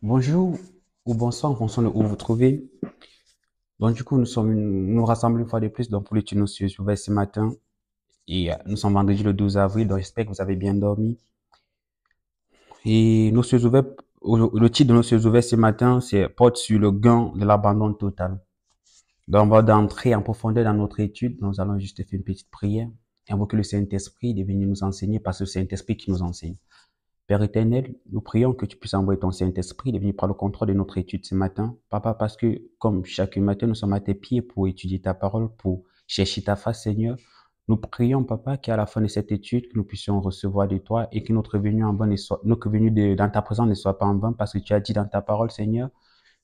Bonjour ou bonsoir en fonction de où vous vous trouvez. Donc, du coup, nous rassemblons une fois de plus donc, pour l'étude de nos sujets ouverts ce matin. Nous sommes vendredi le 12 avril, donc j'espère que vous avez bien dormi. Et nos sujets ouverts, le titre de nos sujets ouverts ce matin, c'est porte sur le gain de l'abandon total. Donc, on va entrer en profondeur dans notre étude. Nous allons juste faire une petite prière, invoquer le Saint-Esprit de venir nous enseigner parce que c'est le Saint-Esprit qui nous enseigne. Père éternel, nous prions que tu puisses envoyer ton Saint-Esprit de venir prendre le contrôle de notre étude ce matin. Papa, parce que comme chaque matin, nous sommes à tes pieds pour étudier ta parole, pour chercher ta face, Seigneur. Nous prions, Papa, qu'à la fin de cette étude, que nous puissions recevoir de toi et que notre venue en vain notre venue dans ta présence ne soit pas en vain parce que tu as dit dans ta parole, Seigneur,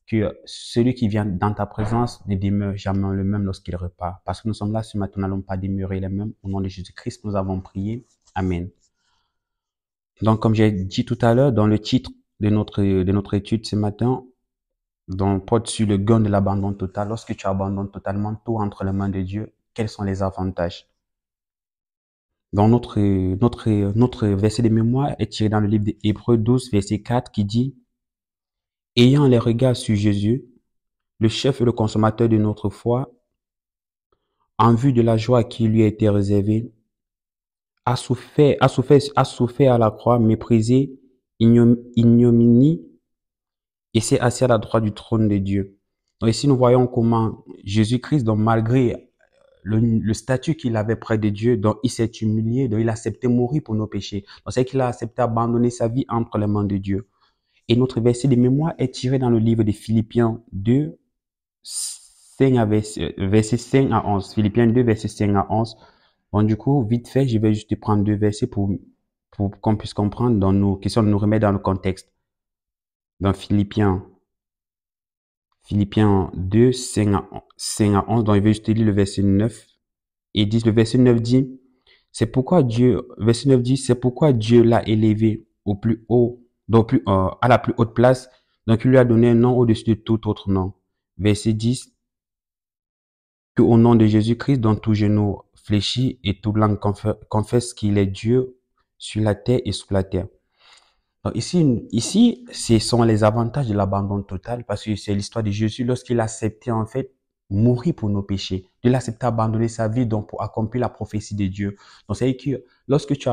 que celui qui vient dans ta présence ne demeure jamais le même lorsqu'il repart. Parce que nous sommes là ce matin, nous n'allons pas demeurer les mêmes. Au nom de Jésus-Christ, nous avons prié. Amen. Donc, comme j'ai dit tout à l'heure, dans le titre de notre étude ce matin, donc, porte sur le gain de l'abandon total. Lorsque tu abandonnes totalement tout entre les mains de Dieu, quels sont les avantages? Dans notre verset de mémoire est tiré dans le livre d'Hébreux 12, verset 4, qui dit, ayant les regards sur Jésus, le chef et le consommateur de notre foi, en vue de la joie qui lui a été réservée, a souffert à la croix, méprisé, ignominie, et s'est assis à la droite du trône de Dieu. Donc ici, nous voyons comment Jésus-Christ, donc malgré le statut qu'il avait près de Dieu, donc il s'est humilié, donc il a accepté mourir pour nos péchés. Donc c'est qu'il a accepté abandonner sa vie entre les mains de Dieu. Et notre verset de mémoire est tiré dans le livre de Philippiens 2, 5 à verset 5 à 11. Philippiens 2, verset 5 à 11. Bon, du coup, vite fait, je vais juste prendre deux versets pour qu'on puisse comprendre dans nos questions, de nous remettre dans le contexte. Dans Philippiens 2, 5 à 11, donc je vais juste lire le verset 9. Et le verset 9 dit, c'est pourquoi Dieu l'a élevé au plus haut, à la plus haute place, donc il lui a donné un nom au-dessus de tout autre nom. Verset 10, que au nom de Jésus-Christ, dont tout genou fléchit et toute langue confesse qu'il est Dieu sur la terre et sous la terre. Donc ici, ce sont les avantages de l'abandon total parce que c'est l'histoire de Jésus lorsqu'il a accepté en fait mourir pour nos péchés. Il a accepté abandonner sa vie donc pour accomplir la prophétie de Dieu. Donc c'est que lorsque c'est que tu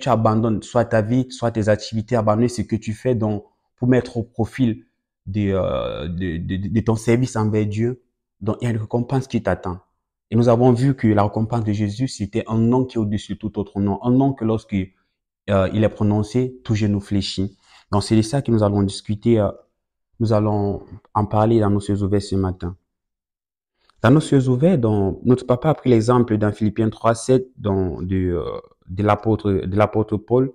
abandonnes soit ta vie, soit tes activités, abandonner ce que tu fais donc pour mettre au profil de ton service envers Dieu. Donc il y a une récompense qui t'attend. Et nous avons vu que la récompense de Jésus, c'était un nom qui est au-dessus de tout autre nom. Un nom que lorsque il est prononcé, tout genou fléchit. Donc, c'est de ça que nous allons discuter, nous allons en parler dans nos yeux ouverts ce matin. Dans nos yeux ouverts, notre papa a pris l'exemple dans Philippiens 3, 7, de l'apôtre Paul.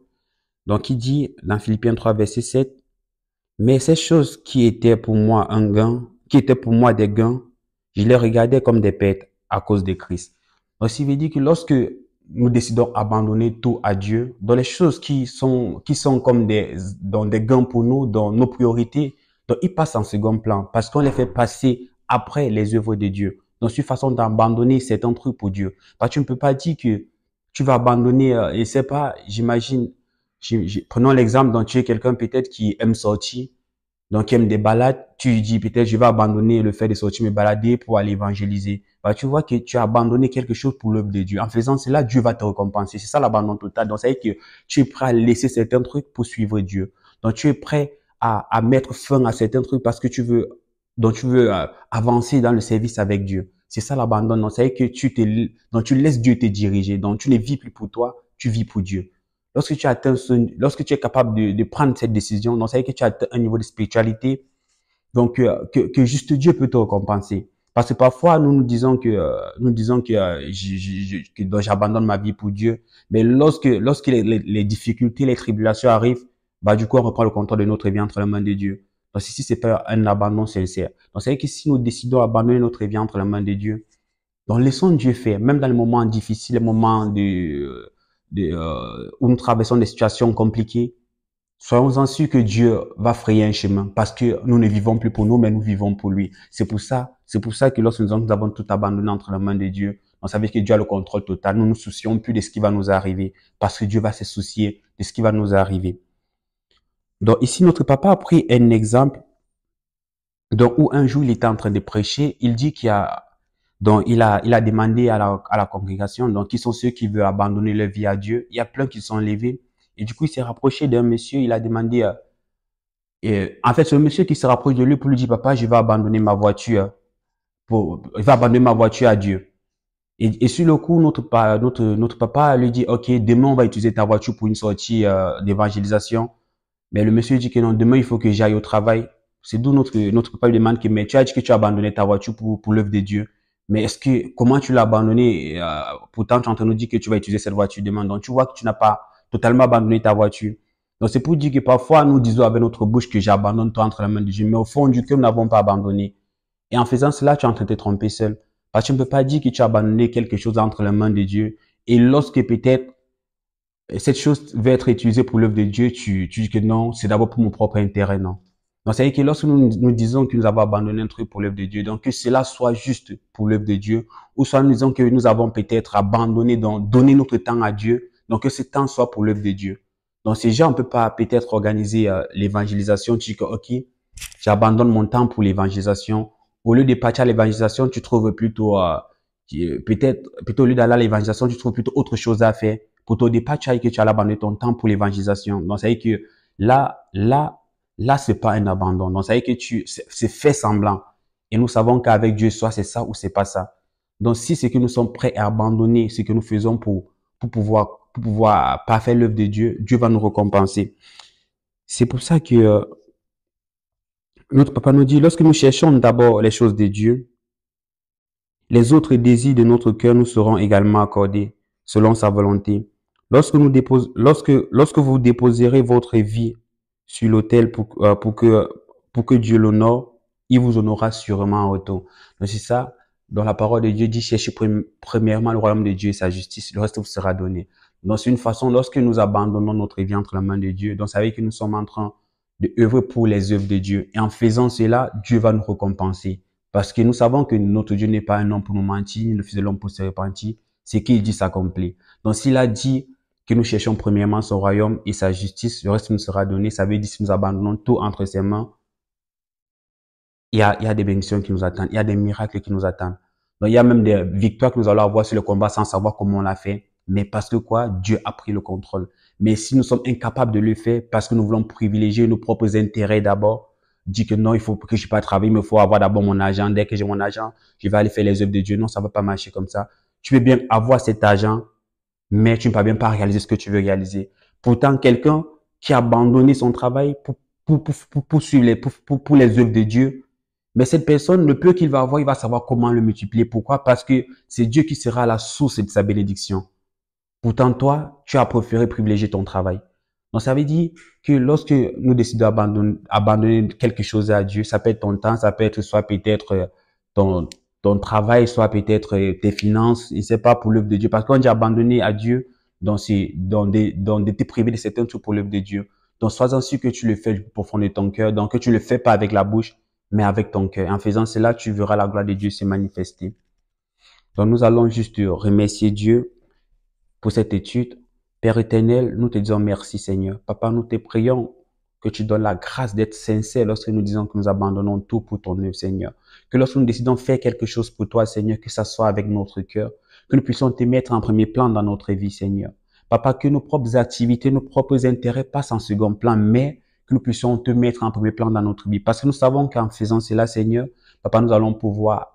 Donc, il dit dans Philippiens 3, verset 7, mais ces choses qui étaient pour moi un gain, qui étaient pour moi des gains, je les regardais comme des pertes à cause de Christ. Donc, ça veut dire que lorsque nous décidons d'abandonner tout à Dieu, dans les choses qui sont comme des gains pour nous, dans nos priorités, donc ils passent en second plan parce qu'on les fait passer après les œuvres de Dieu. Donc, c'est une façon d'abandonner certains trucs pour Dieu. Parce que tu ne peux pas dire que tu vas abandonner, et c'est pas, j'imagine, prenons l'exemple dont tu es quelqu'un peut-être qui aime sortir, donc qui aime des balades, tu lui dis peut-être je vais abandonner le fait de sortir me balader pour aller évangéliser. Bah, tu vois que tu as abandonné quelque chose pour l'œuvre de Dieu. En faisant cela, Dieu va te récompenser. C'est ça l'abandon total. Donc, ça veut dire que tu es prêt à laisser certains trucs pour suivre Dieu. Donc, tu es prêt à mettre fin à certains trucs parce que tu veux avancer dans le service avec Dieu. C'est ça l'abandon. Donc, ça veut dire que donc tu laisses Dieu te diriger. Donc, tu ne vis plus pour toi, tu vis pour Dieu. Lorsque tu es capable de prendre cette décision, donc ça veut dire que tu as atteint un niveau de spiritualité, donc que juste Dieu peut te récompenser. Parce que parfois nous disons que j'abandonne ma vie pour Dieu, mais lorsque les difficultés, les tribulations arrivent, bah du coup on reprend le contrôle de notre vie entre les mains de Dieu. Donc ici c'est pas un abandon sincère. Donc c'est que si nous décidons d'abandonner notre vie entre les mains de Dieu, donc laissons Dieu faire, même dans les moments difficiles, les moments où nous traversons des situations compliquées, soyons-en sûrs que Dieu va frayer un chemin parce que nous ne vivons plus pour nous, mais nous vivons pour lui. C'est pour ça que lorsque nous avons tout abandonné entre les mains de Dieu, on savait que Dieu a le contrôle total. Nous ne nous soucions plus de ce qui va nous arriver parce que Dieu va se soucier de ce qui va nous arriver. Donc ici, notre papa a pris un exemple donc, où un jour il était en train de prêcher, il dit qu'il y a, donc il a demandé à la congrégation, donc qui sont ceux qui veulent abandonner leur vie à Dieu. Il y a plein qui sont levés. Et du coup, il s'est rapproché d'un monsieur, il a demandé, en fait, c'est le monsieur qui se rapproche de lui pour lui dire, papa, je vais abandonner ma voiture, je vais abandonner ma voiture à Dieu. Et sur le coup, notre papa lui dit, OK, demain, on va utiliser ta voiture pour une sortie d'évangélisation. Mais le monsieur dit que non, demain, il faut que j'aille au travail. C'est d'où notre papa lui demande que, mais tu as dit que tu as abandonné ta voiture pour l'œuvre de Dieu. Mais comment tu l'as abandonné? Pourtant, tu es en train de nous dire que tu vas utiliser cette voiture demain. Donc, tu vois que tu n'as pas totalement abandonné ta voiture. Donc, c'est pour dire que parfois, nous disons avec notre bouche que j'abandonne toi entre les mains de Dieu. Mais au fond du cœur, nous n'avons pas abandonné. Et en faisant cela, tu es en train de te tromper seul. Parce que tu ne peux pas dire que tu as abandonné quelque chose entre les mains de Dieu. Et lorsque peut-être cette chose va être utilisée pour l'œuvre de Dieu, tu dis que non, c'est d'abord pour mon propre intérêt, non. Donc, c'est-à-dire que lorsque nous disons que nous avons abandonné un truc pour l'œuvre de Dieu, donc que cela soit juste pour l'œuvre de Dieu, ou soit nous disons que nous avons peut-être abandonné, donc donné notre temps à Dieu, donc que ce temps soit pour l'œuvre de Dieu. Donc, ces gens, on peut pas peut-être organiser l'évangélisation, tu dis que, OK, j'abandonne mon temps pour l'évangélisation. Au lieu de partir à l'évangélisation, tu trouves plutôt, plutôt au lieu d'aller à l'évangélisation, tu trouves plutôt autre chose à faire. Pour au départ, tu as dit que tu allais abandonner ton temps pour l'évangélisation. Donc, ça veut dire que là, c'est pas un abandon. Donc, ça veut dire que c'est fait semblant. Et nous savons qu'avec Dieu, soit c'est ça ou c'est pas ça. Donc, si c'est que nous sommes prêts à abandonner ce que nous faisons pour pouvoir pas faire l'œuvre de Dieu, Dieu va nous récompenser. C'est pour ça que, notre papa nous dit, lorsque nous cherchons d'abord les choses de Dieu, les autres désirs de notre cœur nous seront également accordés selon sa volonté. Lorsque vous déposerez votre vie sur l'autel pour que Dieu l'honore, il vous honorera sûrement en retour. Donc c'est ça, dans la parole de Dieu dit, cherchez premièrement le royaume de Dieu et sa justice, le reste vous sera donné. Donc c'est une façon, lorsque nous abandonnons notre vie entre la main de Dieu, donc ça veut dire que nous sommes en train de œuvrer pour les œuvres de Dieu. Et en faisant cela, Dieu va nous récompenser. Parce que nous savons que notre Dieu n'est pas un homme pour nous mentir, ni le Fils de l'homme pour se repentir. Ce qu'il dit s'accomplit. Donc s'il a dit que nous cherchons premièrement son royaume et sa justice, le reste nous sera donné. Ça veut dire que si nous abandonnons tout entre ses mains, il y a des bénédictions qui nous attendent, il y a des miracles qui nous attendent. Donc il y a même des victoires que nous allons avoir sur le combat sans savoir comment on l'a fait. Mais parce que quoi? Dieu a pris le contrôle. Mais si nous sommes incapables de le faire parce que nous voulons privilégier nos propres intérêts d'abord, dit que non, il faut que je pas travailler, mais il faut avoir d'abord mon argent. Dès que j'ai mon argent, je vais aller faire les œuvres de Dieu. Non, ça va pas marcher comme ça. Tu veux bien avoir cet argent, mais tu ne peux bien pas réaliser ce que tu veux réaliser. Pourtant, quelqu'un qui a abandonné son travail pour suivre pour les œuvres de Dieu, mais cette personne, le peu qu'il va avoir, il va savoir comment le multiplier. Pourquoi? Parce que c'est Dieu qui sera la source de sa bénédiction. Pourtant, toi, tu as préféré privilégier ton travail. Donc, ça veut dire que lorsque nous décidons d'abandonner quelque chose à Dieu, ça peut être ton temps, ça peut être soit peut-être ton, ton travail, soit peut-être tes finances, et c'est pas pour l'œuvre de Dieu. Parce qu'on dit abandonner à Dieu, donc c'est de te priver de certains trucs pour l'œuvre de Dieu. Donc, sois-en sûr que tu le fais du profond de ton cœur, donc que tu le fais pas avec la bouche, mais avec ton cœur. En faisant cela, tu verras la gloire de Dieu se manifester. Donc, nous allons juste remercier Dieu pour cette étude. Père éternel, nous te disons merci Seigneur. Papa, nous te prions que tu donnes la grâce d'être sincère lorsque nous disons que nous abandonnons tout pour ton œuvre Seigneur. Que lorsque nous décidons de faire quelque chose pour toi Seigneur, que ça soit avec notre cœur. Que nous puissions te mettre en premier plan dans notre vie Seigneur. Papa, que nos propres activités, nos propres intérêts passent en second plan, mais que nous puissions te mettre en premier plan dans notre vie. Parce que nous savons qu'en faisant cela Seigneur, Papa, nous allons pouvoir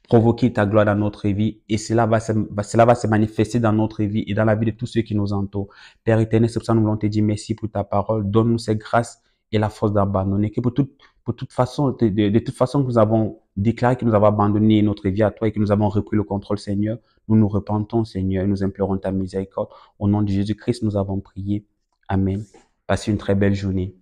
provoquer ta gloire dans notre vie et cela va se manifester dans notre vie et dans la vie de tous ceux qui nous entourent. Père éternel, c'est pour ça que nous voulons te dire merci pour ta parole. Donne-nous cette grâce et la force d'abandonner. Que pour toute façon, de toute façon que nous avons déclaré que nous avons abandonné notre vie à toi et que nous avons repris le contrôle, Seigneur, nous nous repentons, Seigneur, et nous implorons ta miséricorde. Au nom de Jésus-Christ, nous avons prié. Amen. Passez une très belle journée.